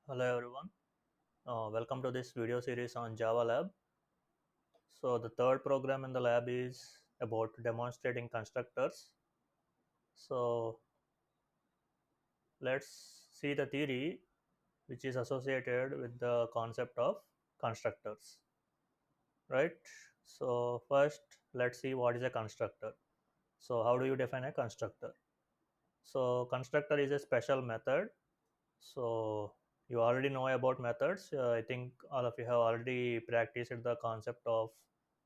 Hello everyone, welcome to this video series on Java Lab. So the third program in the lab is about demonstrating constructors. So let's see the theory which is associated with the concept of constructors, right? So first let's see what is a constructor. So how do you define a constructor? So constructor is a special method. So you already know about methods. I think all of you have already practiced the concept of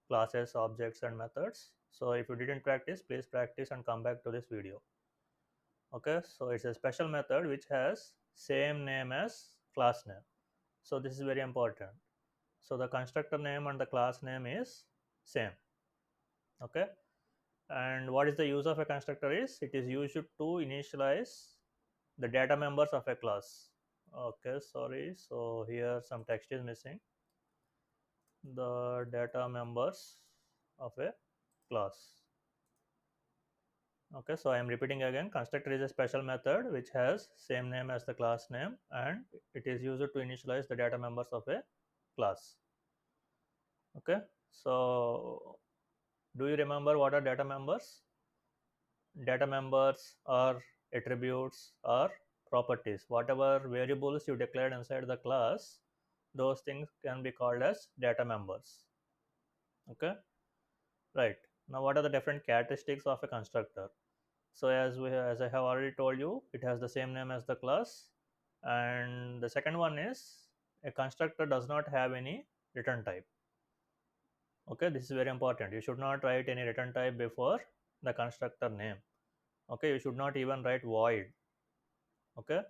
classes, objects, and methods. So if you didn't practice, please practice and come back to this video. Okay, so it's a special method which has same name as class name. So this is very important. So the constructor name and the class name is same. Okay, and what is the use of a constructor is it is used to initialize the data members of a class. Okay, sorry, so here some text is missing. The data members of a class. Okay, so I am repeating again. Constructor is a special method which has same name as the class name, and it is used to initialize the data members of a class. Okay, so do you remember what are data members? Data members are attributes or properties. Whatever variables you declared inside the class, those things can be called as data members. Okay, right. Now what are the different characteristics of a constructor? So as I have already told you, it has the same name as the class. And the second one is a constructor does not have any return type. Okay, this is very important. You should not write any return type before the constructor name. Okay, you should not even write void. Okay,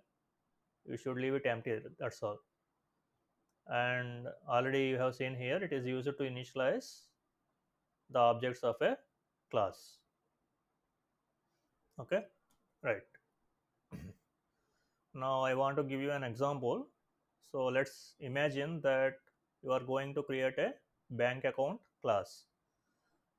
you should leave it empty, that's all. And already you have seen here it is used to initialize the objects of a class. Okay, right. Now I want to give you an example. So let's imagine that you are going to create a bank account class.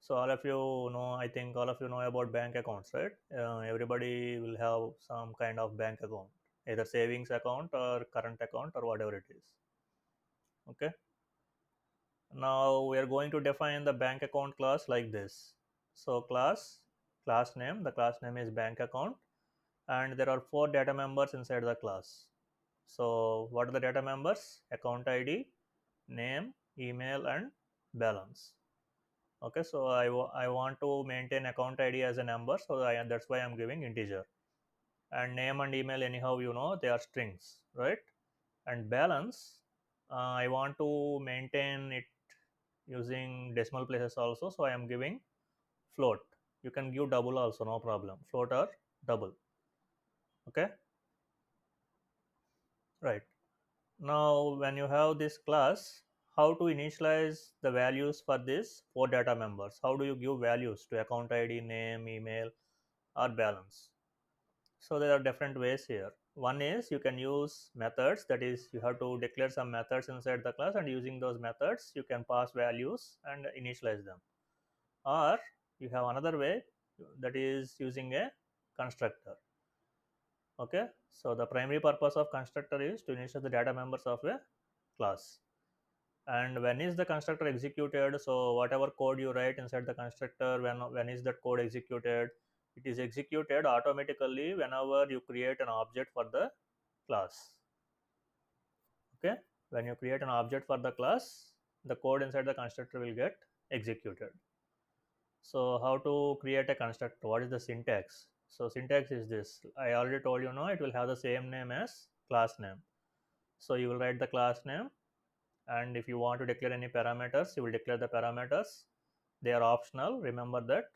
So all of you know, I think all of you know about bank accounts, right? Everybody will have some kind of bank account, either savings account or current account or whatever it is. Okay, now we are going to define the bank account class like this. So class name, the class name is bank account, and there are four data members inside the class. So what are the data members? Account ID, name, email, and balance. Okay, so I want to maintain account ID as a number, so that's why I'm giving integer. And name and email, anyhow, you know, they are strings, right? And balance, I want to maintain it using decimal places also, so I am giving float. You can give double also, no problem. Float or double. Okay, right. Now when you have this class, how to initialize the values for this four data members? How do you give values to account ID, name, email, or balance? So there are different ways here. One is you can use methods, that is you have to declare some methods inside the class, and using those methods you can pass values and initialize them. Or you have another way, that is using a constructor. Okay, so the primary purpose of constructor is to initialize the data members of a class. And when is the constructor executed? So whatever code you write inside the constructor, when is that code executed? It is executed automatically whenever you create an object for the class. Okay, when you create an object for the class, the code inside the constructor will get executed. So how to create a constructor? What is the syntax? So syntax is this. I already told you, no, it will have the same name as class name. So you will write the class name, and if you want to declare any parameters, you will declare the parameters. They are optional. Remember that.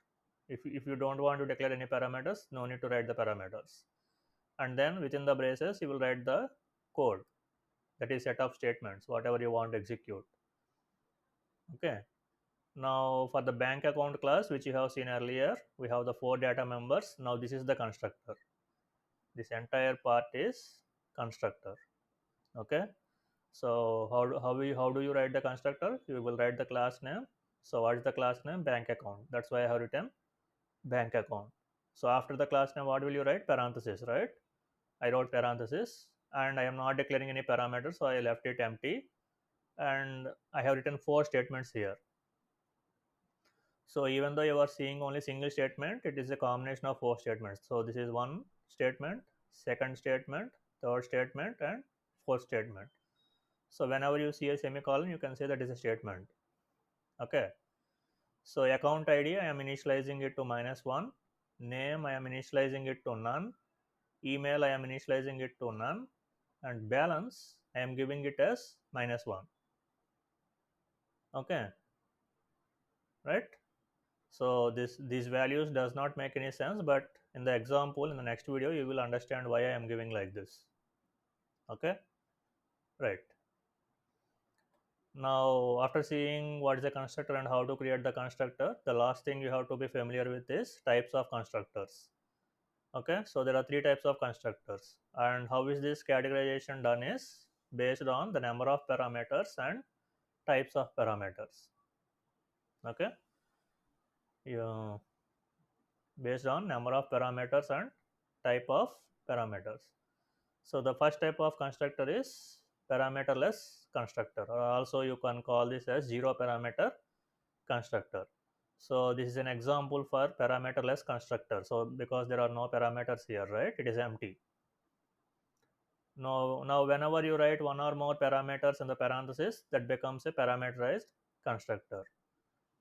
If you don't want to declare any parameters, no need to write the parameters. And then within the braces, you will write the code. That is set of statements, whatever you want to execute. Okay. Now for the bank account class, which you have seen earlier, we have the four data members. Now this is the constructor. This entire part is constructor. Okay. So how do you write the constructor? You will write the class name. So what is the class name? Bank account. That's why I have written bank account. So after the class name, what will you write? Parenthesis, right? I wrote parenthesis. and I am not declaring any parameters, so I left it empty. And I have written 4 statements here. So even though you are seeing only single statement, it is a combination of 4 statements. So this is one statement, second statement, third statement, and fourth statement. So whenever you see a semicolon, you can say that is a statement. Okay. So account ID, I am initializing it to -1. Name, I am initializing it to none. Email, I am initializing it to none. And balance, I am giving it as -1. Okay. Right. So these values does not make any sense, but in the example in the next video you will understand why I am giving like this. Okay. Right. Now after seeing what is a constructor and how to create the constructor, the last thing you have to be familiar with is types of constructors. Okay, so there are 3 types of constructors, and how is this categorization done is based on the number of parameters and types of parameters. Okay, yeah, based on number of parameters and type of parameters. So the first type of constructor is parameterless constructor, or also you can call this as zero parameter constructor. So this is an example for parameterless constructor. So because there are no parameters here, right, it is empty. Now whenever you write one or more parameters in the parenthesis, that becomes a parameterized constructor.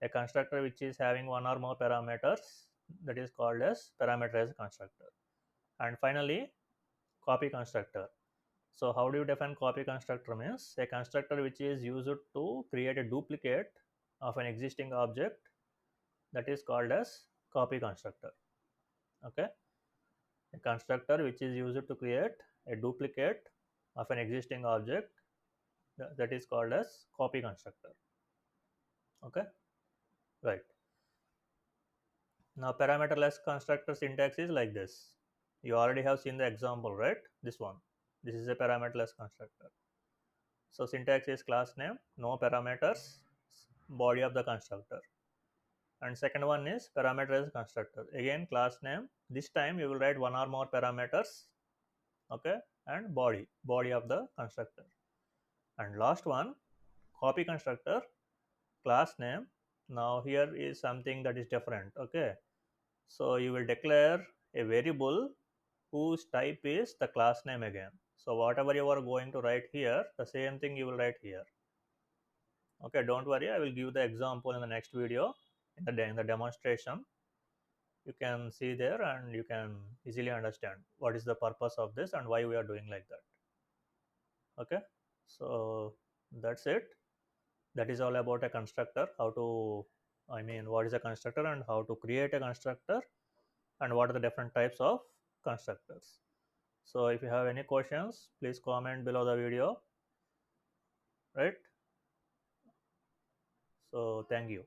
A constructor which is having one or more parameters, that is called as parameterized constructor. And finally, copy constructor. So how do you define copy constructor? Means a constructor which is used to create a duplicate of an existing object, that is called as copy constructor. Okay, a constructor which is used to create a duplicate of an existing object, that is called as copy constructor. Okay, right. Now parameterless constructor syntax is like this. You already have seen the example, right? This one, this is a parameterless constructor. So syntax is class name, no parameters, body of the constructor. And second one is parameterized constructor, again class name. This time you will write one or more parameters. Okay, and body of the constructor. And last one, copy constructor, class name. Now here is something that is different. Okay, so you will declare a variable whose type is the class name again. So whatever you are going to write here, the same thing you will write here. Okay, don't worry, I will give the example in the next video. In the demonstration you can see there, and you can easily understand what is the purpose of this and why we are doing like that. Okay, so that's it. That is all about a constructor. How to, I mean, what is a constructor and how to create a constructor, and what are the different types of constructors. So if you have any questions, please comment below the video, right? So thank you.